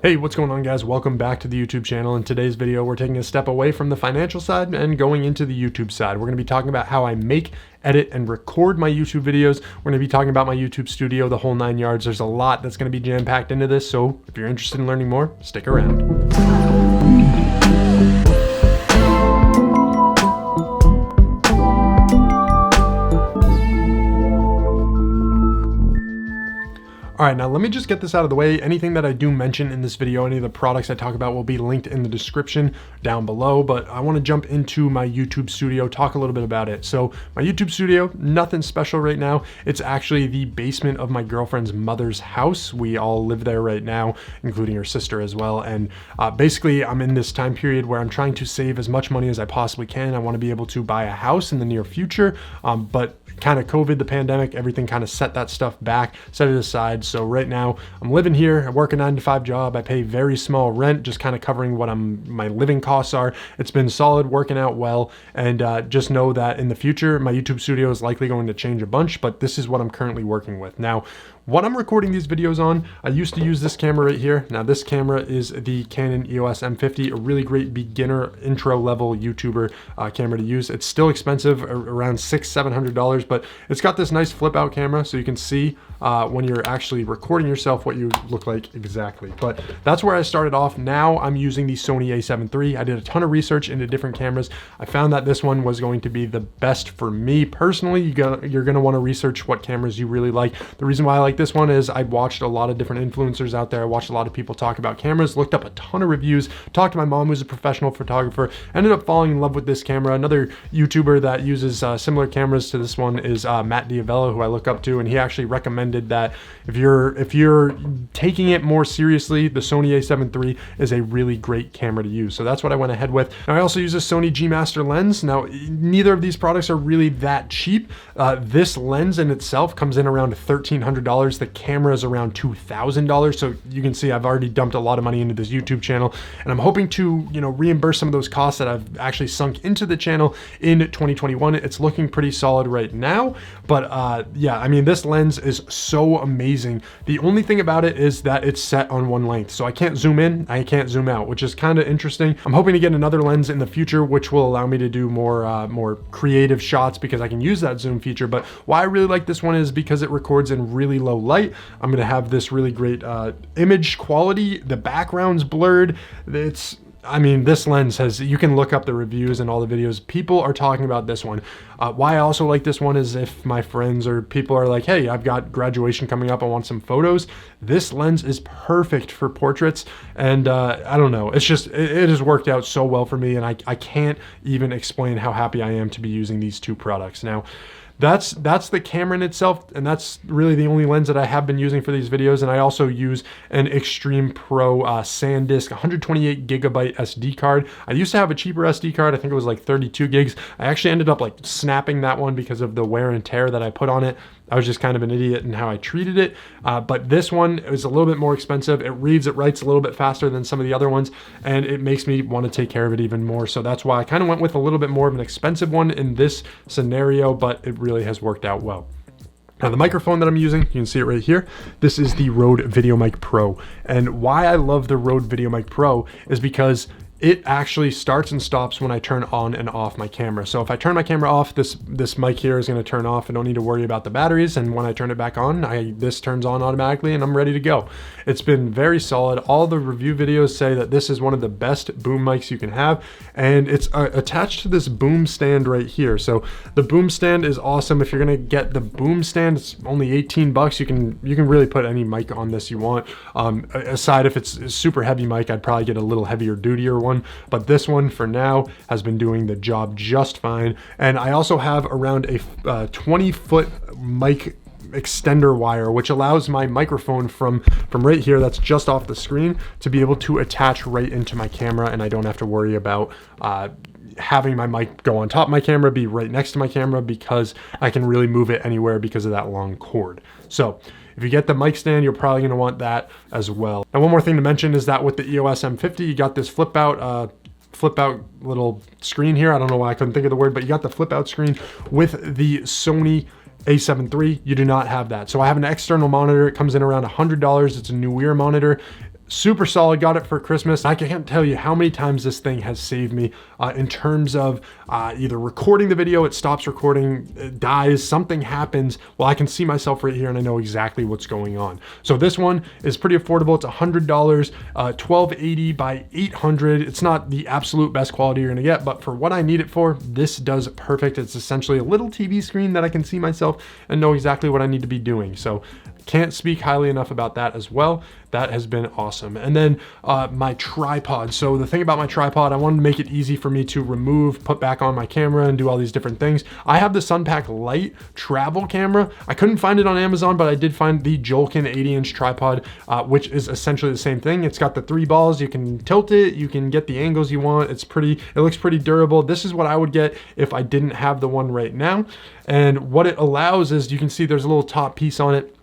Hey, what's going on, guys? Welcome back to the YouTube channel. In today's video, we're taking a step away from the financial side and going into the YouTube side. We're going to be talking about how I make, edit, and record my YouTube videos. We're going to be talking about my YouTube studio, the whole 9 yards. There's a lot that's going to be jam-packed into this, so if you're interested in learning more, stick around. All right, now let me just get this out of the way. Anything that I do mention in this video, any of the products I talk about will be linked in the description down below, but I want to jump into my YouTube studio, talk a little bit about it. So my YouTube studio, nothing special right now. It's actually the basement of my girlfriend's mother's house. We all live there right now, including her sister as well. And basically I'm in this time period where I'm trying to save as much money as I possibly can. I want to be able to buy a house in the near future, but kind of COVID, the pandemic, everything kind of set that stuff back, set it aside. So right now I'm living here, I work a 9-to-5 job. I pay very small rent, just kind of covering what my living costs are. It's been solid, working out well. And just know that in the future, my YouTube studio is likely going to change a bunch, but this is what I'm currently working with. Now, what I'm recording these videos on, I used to use this camera right here. Now this camera is the Canon EOS M50, a really great beginner intro level YouTuber camera to use. It's still expensive, around $600-700, but it's got this nice flip out camera so you can see when you're actually recording yourself what you look like exactly. But that's where I started off. Now I'm using the Sony a7 III. I did a ton of research into different cameras. I found that this one was going to be the best for me personally. You're gonna want to research what cameras you really like. The reason why I like this one is I watched a lot of different influencers out there. I watched a lot of people talk about cameras, looked up a ton of reviews, talked to my mom who's a professional photographer, ended up falling in love with this camera. Another YouTuber that uses similar cameras to this one is Matt Diavello, who I look up to, and he actually recommended that if you're taking it more seriously, the Sony a7 III is a really great camera to use. So that's what I went ahead with. Now I also use a Sony G Master lens. Now neither of these products are really that cheap. This lens in itself comes in around $1,300. The camera is around $2,000. So you can see I've already dumped a lot of money into this YouTube channel, and I'm hoping to, reimburse some of those costs that I've actually sunk into the channel in 2021. It's looking pretty solid right now, but yeah, I mean, this lens is so amazing. The only thing about it is that it's set on one length, so I can't zoom in, I can't zoom out, which is kind of interesting. I'm hoping to get another lens in the future, which will allow me to do more creative shots because I can use that zoom feature. But why I really like this one is because it records in really low light. I'm gonna have this really great image quality. The background's blurred. I mean, this lens has, you can look up the reviews and all the videos. People are talking about this one. Why I also like this one is if my friends or people are like, hey, I've got graduation coming up, I want some photos. This lens is perfect for portraits. And I don't know, it's just, it has worked out so well for me. And I can't even explain how happy I am to be using these two products. Now, that's the camera in itself, and that's really the only lens that I have been using for these videos. And I also use an Extreme Pro SanDisk 128 gigabyte SD card. I used to have a cheaper SD card. I think it was like 32 gigs. I actually ended up like snapping that one because of the wear and tear that I put on it. I was just kind of an idiot in how I treated it. But this one is a little bit more expensive. It writes a little bit faster than some of the other ones, and it makes me want to take care of it even more. So that's why I kind of went with a little bit more of an expensive one in this scenario, but it really has worked out well. Now the microphone that I'm using, you can see it right here. This is the Rode VideoMic Pro. And why I love the Rode VideoMic Pro is because it actually starts and stops when I turn on and off my camera. So if I turn my camera off, this mic here is going to turn off. I don't need to worry about the batteries. And when I turn it back on, this turns on automatically and I'm ready to go. It's been very solid. All the review videos say that this is one of the best boom mics you can have. And it's attached to this boom stand right here. So the boom stand is awesome. If you're going to get the boom stand, it's only 18 bucks. You can really put any mic on this you want. Aside if it's a super heavy mic, I'd probably get a little heavier dutier one. But this one for now has been doing the job just fine. And I also have around a 20-foot mic extender wire, which allows my microphone from right here, that's just off the screen, to be able to attach right into my camera, and I don't have to worry about having my mic go on top of my camera, be right next to my camera, because I can really move it anywhere because of that long cord. So if you get the mic stand, you're probably going to want that as well. Now, one more thing to mention is that with the EOS M50, you got this flip out little screen here. I don't know why I couldn't think of the word, but you got the flip out screen. With the Sony a7 III, you do not have that. So I have an external monitor. It comes in around $100. It's a Nuir monitor. super solid. Got it for Christmas. I can't tell you how many times this thing has saved me in terms of either recording the video, it stops recording, it dies, something happens. Well, I can see myself right here and I know exactly what's going on. So this one is pretty affordable. It's $100, 1280 by 800. It's not the absolute best quality you're gonna get, but for what I need it for, this does perfect. It's essentially a little TV screen that I can see myself and know exactly what I need to be doing. So can't speak highly enough about that as well. That has been awesome. And then my tripod. So the thing about my tripod, I wanted to make it easy for me to remove, put back on my camera and do all these different things. I have the Sunpack Lite travel camera. I couldn't find it on Amazon, but I did find the Jolkin 80-inch tripod, which is essentially the same thing. It's got the 3 balls. You can tilt it. You can get the angles you want. It looks pretty durable. This is what I would get if I didn't have the one right now. And what it allows is, you can see there's a little top piece on it.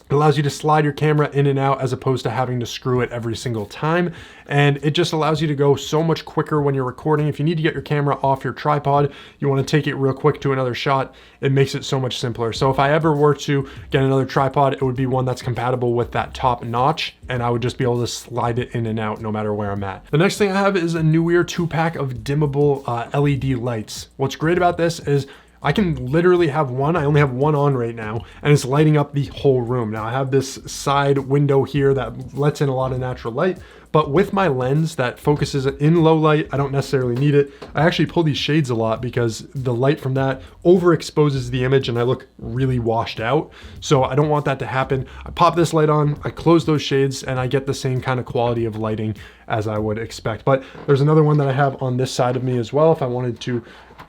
It allows you to slide your camera in and out as opposed to having to screw it every single time. And it just allows you to go so much quicker when you're recording. If you need to get your camera off your tripod, you want to take it real quick to another shot, it makes it so much simpler. So if I ever were to get another tripod, it would be one that's compatible with that top notch, and I would just be able to slide it in and out no matter where I'm at. The next thing I have is a Nuir 2-pack of dimmable LED lights. What's great about this is I can literally have one, I only have one on right now, and it's lighting up the whole room. Now I have this side window here that lets in a lot of natural light, but with my lens that focuses in low light, I don't necessarily need it. I actually pull these shades a lot because the light from that overexposes the image and I look really washed out. So I don't want that to happen. I pop this light on, I close those shades, and I get the same kind of quality of lighting as I would expect. But there's another one that I have on this side of me as well if I wanted to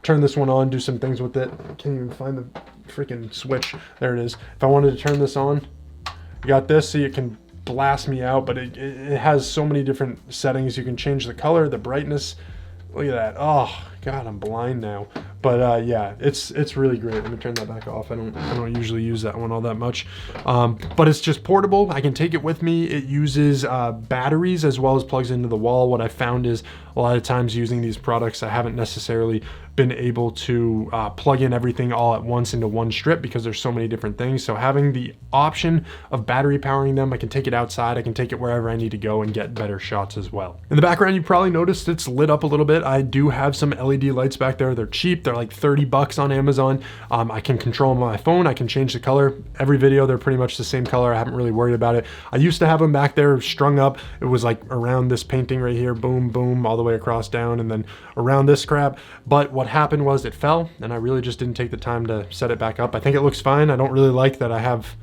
turn this one on, do some things with it. I can't even find the freaking switch. There it is. If I wanted to turn this on, you got this so you can blast me out, but it has so many different settings. You can change the color, the brightness. Look at that. Oh God, I'm blind now. But yeah, it's really great. Let me turn that back off. I don't usually use that one all that much. But it's just portable. I can take it with me. It uses batteries as well as plugs into the wall. What I found is a lot of times using these products, I haven't necessarily been able to plug in everything all at once into one strip because there's so many different things. So having the option of battery powering them, I can take it outside, I can take it wherever I need to go and get better shots as well. In the background, you probably noticed it's lit up a little bit. I do have some LED lights back there. They're cheap. They're like 30 bucks on Amazon. I can control them on my phone. I can change the color. Every video, they're pretty much the same color. I haven't really worried about it. I used to have them back there strung up. It was like around this painting right here, boom, boom, all the way across down, and then around this crap. But what happened was it fell, and I really just didn't take the time to set it back up. I think it looks fine. I don't really like that I have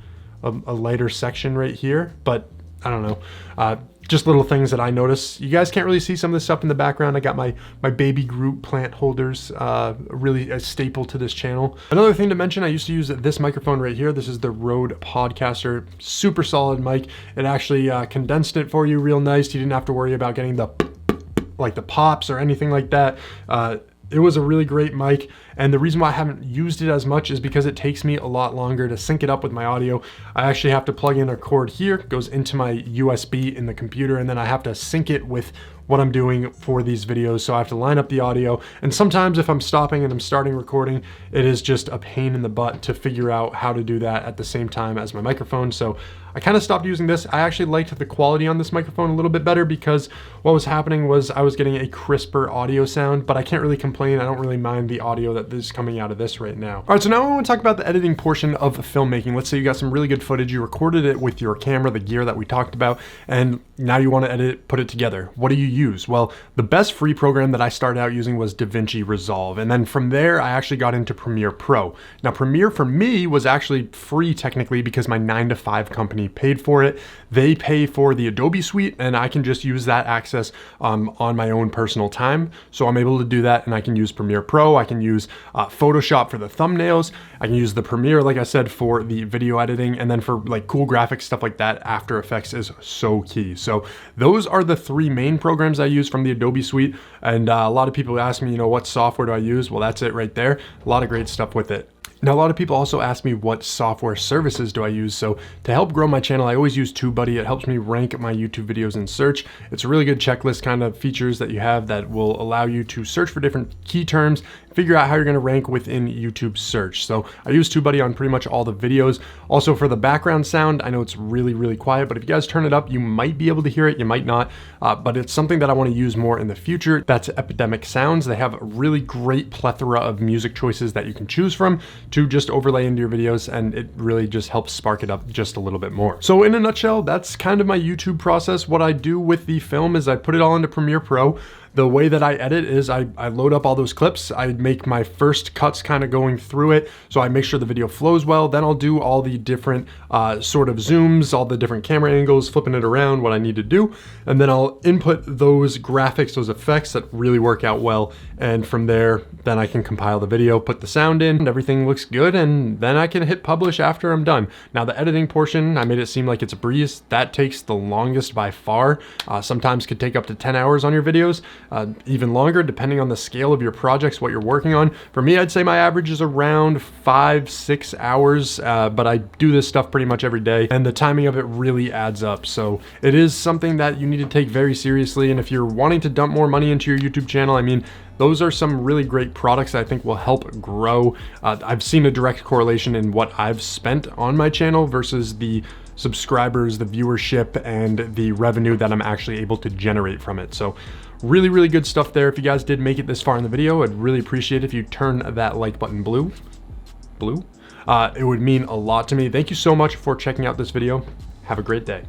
a lighter section right here, but I don't know. Just little things that I notice. You guys can't really see some of this stuff in the background. I got my baby Groot plant holders, really a staple to this channel. Another thing to mention, I used to use this microphone right here. This is the Rode Podcaster, super solid mic. It actually condensed it for you real nice. You didn't have to worry about getting the pops or anything like that. It was a really great mic, and the reason why I haven't used it as much is because it takes me a lot longer to sync it up with my audio. I actually have to plug in a cord here, it goes into my USB in the computer, and then I have to sync it with what I'm doing for these videos. So I have to line up the audio, and sometimes if I'm stopping and I'm starting recording, it is just a pain in the butt to figure out how to do that at the same time as my microphone. So I kind of stopped using this. I actually liked the quality on this microphone a little bit better because what was happening was I was getting a crisper audio sound, but I can't really complain. I don't really mind the audio that is coming out of this right now. All right, so now I want to talk about the editing portion of filmmaking. Let's say you got some really good footage, you recorded it with your camera, the gear that we talked about, and now you want to edit it, put it together. What do you use? Well, the best free program that I started out using was DaVinci Resolve, and then from there I actually got into Premiere Pro. Now Premiere for me was actually free technically because my 9-to-5 company paid for it. They pay for the Adobe suite, and I can just use that access on my own personal time. So I'm able to do that, and I can use Premiere Pro. I can use Photoshop for the thumbnails. I can use the Premiere, like I said, for the video editing, and then for like cool graphics, stuff like that, After Effects is so key. So those are the 3 main programs I use from the Adobe suite. And a lot of people ask me, you know, what software do I use? Well, that's it right there. A lot of great stuff with it. Now, a lot of people also ask me what software services do I use. So to help grow my channel, I always use TubeBuddy. It helps me rank my YouTube videos in search. It's a really good checklist kind of features that you have that will allow you to search for different key terms, figure out how you're gonna rank within YouTube search. So I use TubeBuddy on pretty much all the videos. Also for the background sound, I know it's really, really quiet, but if you guys turn it up, you might be able to hear it, you might not, but it's something that I wanna use more in the future. That's Epidemic Sounds. They have a really great plethora of music choices that you can choose from to just overlay into your videos, and it really just helps spark it up just a little bit more. So in a nutshell, that's kind of my YouTube process. What I do with the film is I put it all into Premiere Pro. The way that I edit is I load up all those clips. I make my first cuts kind of going through it. So I make sure the video flows well. Then I'll do all the different sort of zooms, all the different camera angles, flipping it around, what I need to do. And then I'll input those graphics, those effects that really work out well. And from there, then I can compile the video, put the sound in, and everything looks good. And then I can hit publish after I'm done. Now the editing portion, I made it seem like it's a breeze. That takes the longest by far. Sometimes could take up to 10 hours on your videos. Even longer depending on the scale of your projects, what you're working on. For me, I'd say my average is around 5-6 hours, but I do this stuff pretty much every day, and the timing of it really adds up. So it is something that you need to take very seriously, and if you're wanting to dump more money into your YouTube channel, I mean, those are some really great products that I think will help grow. I've seen a direct correlation in what I've spent on my channel versus the subscribers, the viewership, and the revenue that I'm actually able to generate from it. So really, really good stuff there. If you guys did make it this far in the video, I'd really appreciate it if you turn that like button blue. It would mean a lot to me. Thank you so much for checking out this video. Have a great day.